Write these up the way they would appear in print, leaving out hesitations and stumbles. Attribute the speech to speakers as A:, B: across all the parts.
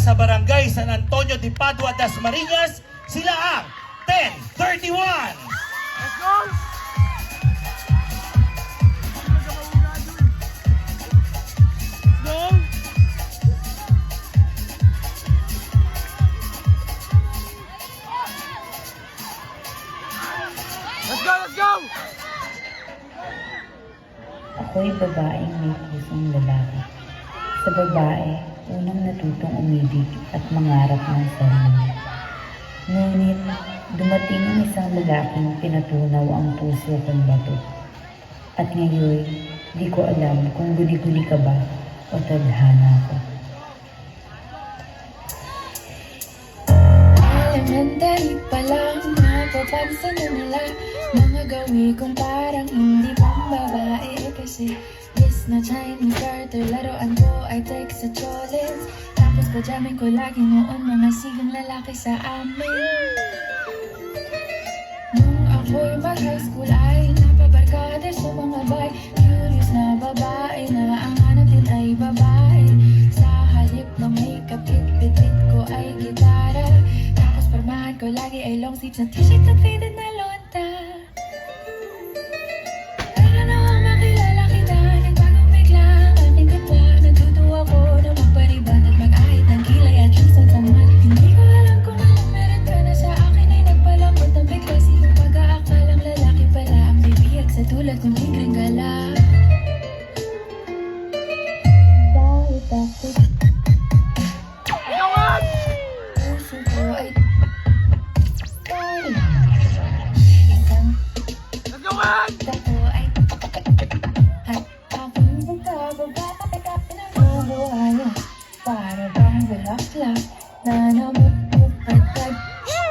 A: sa barangay San Antonio de Padua, Dasmariñas. Sila ang 1031.
B: Let's go! Let's go! Let's go!
C: Ako'y babaeng may pusong lalaki. Sa babae, unang natutong umibig at mangarap ng sarili. Ngunit, dumating ang isang lalaking pinatunaw ang puso kong bato. At ngayon, di ko alam kung guli-guli ka ba o tadhana ko.
D: Elementary pa lang, napapansin na nila mga gawi kong parang hindi pang babae. Kasi yes na Chinese garter, laruan ko ay text sa cholens. Tapos pajamin ko lagi noon mga sigang lalaki sa amin. Nung ako'y mag-high school ay napabarkada sa mga bay. Curious na babae na ang hanap din ay babae. Sa halip na makeup kit, bit-bit ko ay gitara. Tapos parmahan ko lagi ay long sleeves na t-shirt at faded na lonta. Para na ang makilala kita, nagbagong bigla ang aking ganda. Natutuwa ko na magpariban at mag-ahit ng kilay at least ang tamat. Hindi ko alam kung anong meron ka na sa akin ay nagpalambot ng bigla. Siyang pag-aakalang lalaki pala ang bibiyag sa tulad ng ligreng gala. Dahil takot puso ko ay isang
B: Let's go, man!
D: ako ay at aking pagkababa na bubuhayan. Para bang bulaklak na namumupagpag.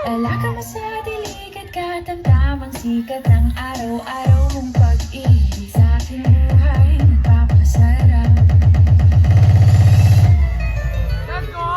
D: Alaka mo sa dilig at katamtamang sikat ng araw-araw mong pag-ibig sa aking buhay nagpapasarap.
B: Let's go!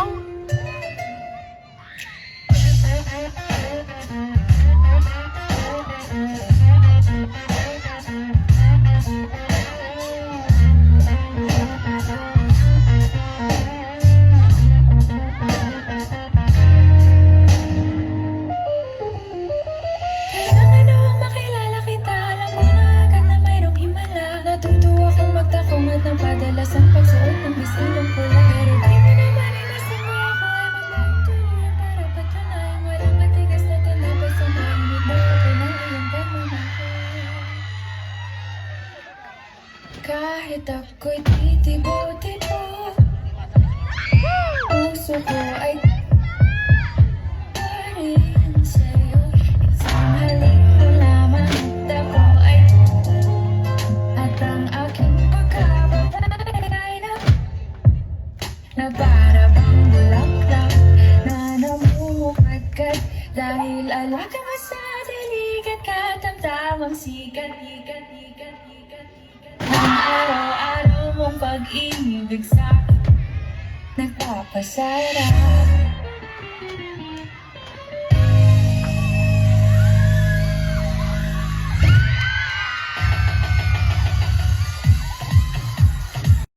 D: Kailangan noong makilala kita, alam mo na agad na mayroong himala. Natutuwa kong magtakong at napadalas ang pagsuot ng bisilong pula. Pero di mo naman inasang mo ako ay magpapatuloy para patunayan walang matigas na tinapos sa mahinig na ako ng iyong pagmamahal. Kahit ako'y titibo-tibo, puso ko ay parin sa'yo. Isang halik mo lamang at ako ay at ang aking pagkababay na para bang bulaklak na namumukadkad. Dahil alaga mo sa dilig at katamtamang sikat. Ang araw-araw mong pag-ibig sa nagpapasarap.